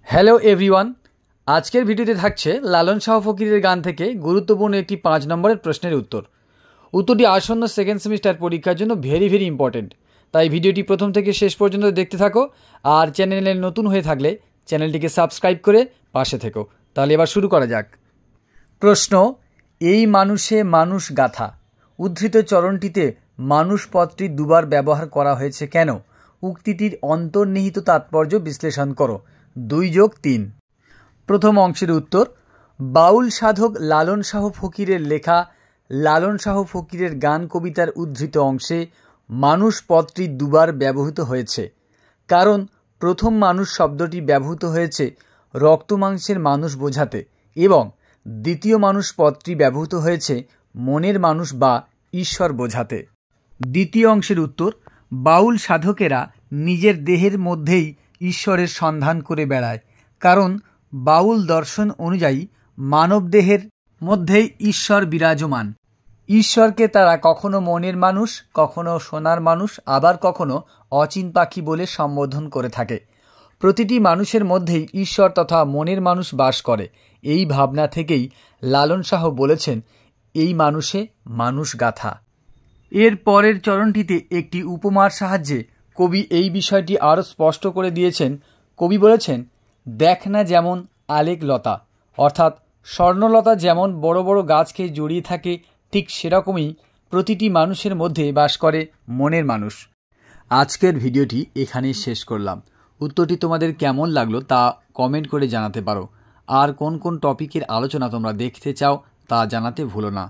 Hello everyone, আজকের ভিডিওতে থাকছে লালন শাহ ফকিরের গান থেকে গুরুত্বপূর্ণ একটি 5 নম্বরের প্রশ্নের উত্তরটি আসন্ন সেকেন্ড সেমিস্টার পরীক্ষার জন্য ভেরি ইম্পর্টেন্ট। তাই ভিডিওটি প্রথম থেকে শেষ পর্যন্ত দেখতে থাকো, আর চ্যানেলে নতুন হয়ে থাকলে চ্যানেলটিকে সাবস্ক্রাইব করে পাশে থেকো। তাহলে এবার শুরু করা যাক। প্রশ্ন, এই মানুষে মানুষ গাথা উদ্ধৃত চরণটিতে মানুষ পদটি দুবার ব্যবহার করা হয়েছে কেন? উক্তিটির অন্তর্নিহিত তাৎপর্য বিশ্লেষণ করো। 2+3। প্রথম অংশের উত্তর, বাউল সাধক লালন শাহ ফকিরের লেখা লালন শাহ ফকিরের গান কবিতার উদ্ধৃত অংশে মানুষ পদটি দুবার ব্যবহৃত হয়েছে, কারণ প্রথম মানুষ শব্দটি ব্যবহৃত হয়েছে রক্তমাংসের মানুষ বোঝাতে এবং দ্বিতীয় মানুষ পদটি ব্যবহৃত হয়েছে মনের মানুষ বা ঈশ্বর বোঝাতে। দ্বিতীয় অংশের উত্তর, বাউল সাধকেরা নিজের দেহের মধ্যেই ঈশ্বরের সন্ধান করে বেড়ায়, কারণ বাউল দর্শন অনুযায়ী মানব দেহের মধ্যেই ঈশ্বর বিরাজমান। ঈশ্বরকে তারা কখনো মনের মানুষ, কখনো সোনার মানুষ, আবার কখনো অচিন পাখি বলে সম্বোধন করে থাকে। প্রতিটি মানুষের মধ্যেই ঈশ্বর তথা মনের মানুষ বাস করে। এই ভাবনা থেকেই লালন শাহ বলেছেন, এই মানুষে মানুষ গাথা। এর পরের চরণটিতে একটি উপমার সাহায্যে কবি এই বিষয়টি আরও স্পষ্ট করে দিয়েছেন। কবি বলেছেন, দেখ না যেমন আলেক লতা, অর্থাৎ স্বর্ণলতা যেমন বড় বড় গাছকে জড়িয়ে থাকে, ঠিক সেরকমই প্রতিটি মানুষের মধ্যে বাস করে মনের মানুষ। আজকের ভিডিওটি এখানেই শেষ করলাম। উত্তরটি তোমাদের কেমন লাগলো তা কমেন্ট করে জানাতে পারো। আর কোন কোন টপিকের আলোচনা তোমরা দেখতে চাও তা জানাতে ভুলো না।